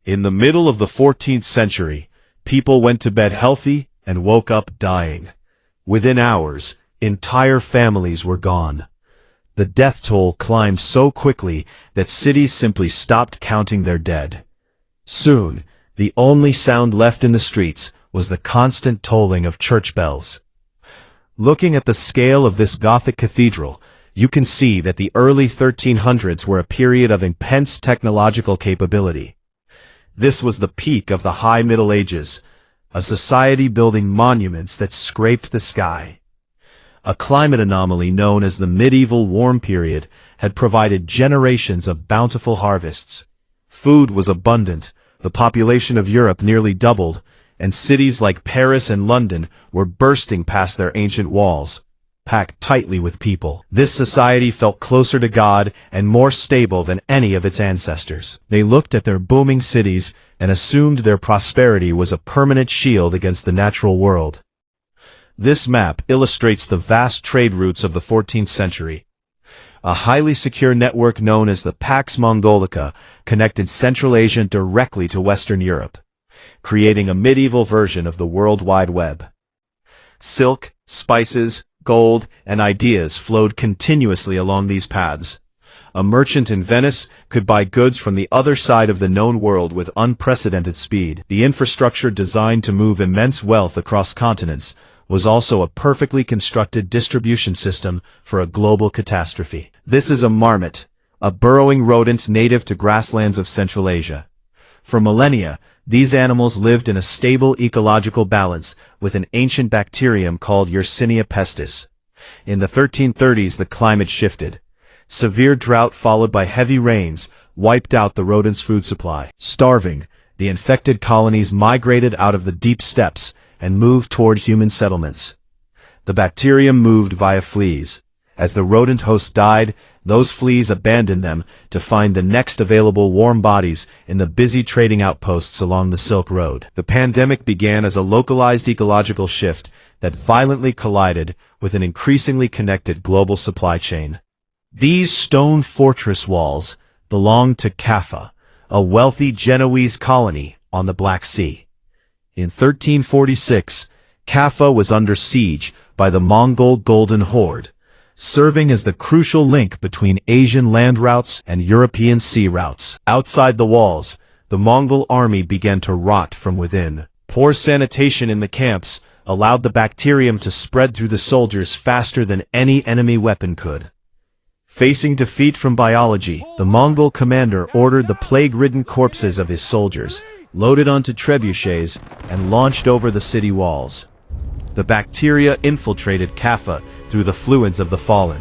In the middle of the 14th century, people went to bed healthy and woke up dying. Within hours, entire families were gone. The death toll climbed so quickly that cities simply stopped counting their dead. Soon, the only sound left in the streets was the constant tolling of church bells. Looking at the scale of this Gothic cathedral, you can see that the early 1300s were a period of immense technological capability. This was the peak of the High Middle Ages, a society building monuments that scraped the sky. A climate anomaly known as the medieval warm period had provided generations of bountiful harvests. Food was abundant, the population of Europe nearly doubled, and cities like Paris and London were bursting past their ancient walls, packed tightly with people. This society felt closer to God and more stable than any of its ancestors. They looked at their booming cities and assumed their prosperity was a permanent shield against the natural world. This map illustrates the vast trade routes of the 14th century. A highly secure network known as the Pax Mongolica connected Central Asia directly to Western Europe, creating a medieval version of the World Wide Web. Silk, spices, gold, and ideas flowed continuously along these paths. A merchant in Venice could buy goods from the other side of the known world with unprecedented speed. The infrastructure designed to move immense wealth across continents was also a perfectly constructed distribution system for a global catastrophe. This is a marmot, a burrowing rodent native to grasslands of Central Asia. For millennia, these animals lived in a stable ecological balance with an ancient bacterium called Yersinia pestis. In the 1330s, the climate shifted. Severe drought followed by heavy rains wiped out the rodent's food supply. Starving, the infected colonies migrated out of the deep steppes and moved toward human settlements. The bacterium moved via fleas. As the rodent host died, those fleas abandoned them to find the next available warm bodies in the busy trading outposts along the Silk Road. The pandemic began as a localized ecological shift that violently collided with an increasingly connected global supply chain. These stone fortress walls belonged to Kaffa, a wealthy Genoese colony on the Black Sea. In 1346, Kaffa was under siege by the Mongol Golden Horde, serving as the crucial link between Asian land routes and European sea routes. Outside the walls, the Mongol army began to rot from within. Poor sanitation in the camps allowed the bacterium to spread through the soldiers faster than any enemy weapon could. Facing defeat from biology, the Mongol commander ordered the plague-ridden corpses of his soldiers loaded onto trebuchets and launched over the city walls. The bacteria infiltrated Kaffa through the fluids of the fallen.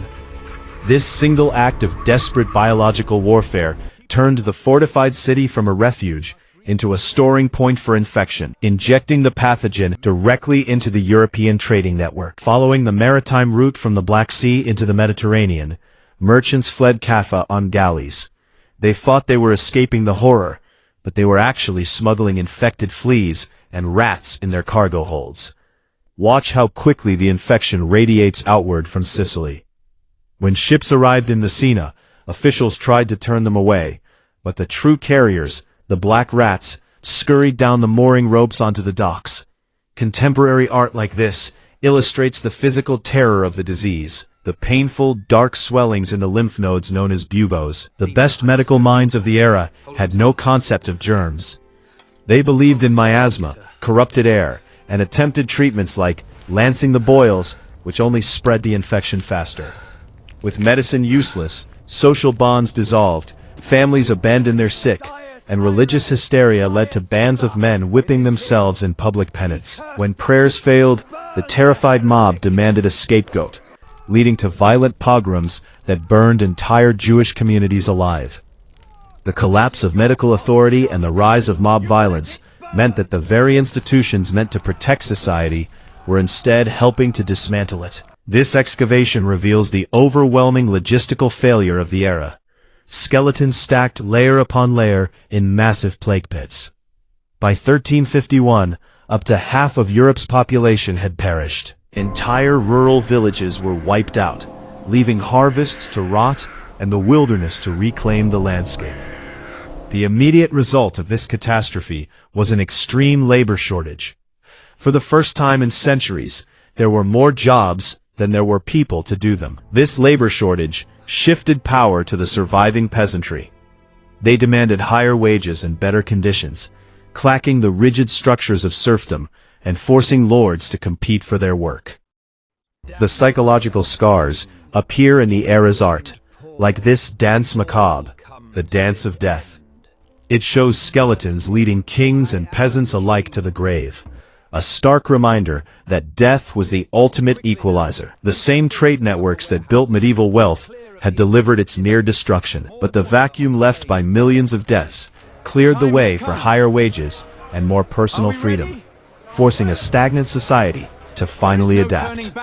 This single act of desperate biological warfare turned the fortified city from a refuge into a storing point for infection, injecting the pathogen directly into the European trading network. Following the maritime route from the Black Sea into the Mediterranean, merchants fled Kaffa on galleys. They thought they were escaping the horror, but they were actually smuggling infected fleas and rats in their cargo holds. Watch how quickly the infection radiates outward from Sicily. When ships arrived in Messina, officials tried to turn them away, but the true carriers, the black rats, scurried down the mooring ropes onto the docks. Contemporary art like this illustrates the physical terror of the disease, the painful, dark swellings in the lymph nodes known as buboes. The best medical minds of the era had no concept of germs. They believed in miasma, corrupted air, and attempted treatments like lancing the boils, which only spread the infection faster. With medicine useless, social bonds dissolved, families abandoned their sick, and religious hysteria led to bands of men whipping themselves in public penance. When prayers failed, the terrified mob demanded a scapegoat, leading to violent pogroms that burned entire Jewish communities alive. The collapse of medical authority and the rise of mob violence meant that the very institutions meant to protect society were instead helping to dismantle it. This excavation reveals the overwhelming logistical failure of the era. Skeletons stacked layer upon layer in massive plague pits. By 1351, up to half of Europe's population had perished. Entire rural villages were wiped out, leaving harvests to rot and the wilderness to reclaim the landscape. The immediate result of this catastrophe was an extreme labor shortage. For the first time in centuries, there were more jobs than there were people to do them. This labor shortage shifted power to the surviving peasantry. They demanded higher wages and better conditions, clacking the rigid structures of serfdom and forcing lords to compete for their work. The psychological scars appear in the era's art, like this dance macabre, the dance of death. It shows skeletons leading kings and peasants alike to the grave, a stark reminder that death was the ultimate equalizer. The same trade networks that built medieval wealth had delivered its near destruction, but the vacuum left by millions of deaths cleared the way for higher wages and more personal freedom, forcing a stagnant society to finally adapt.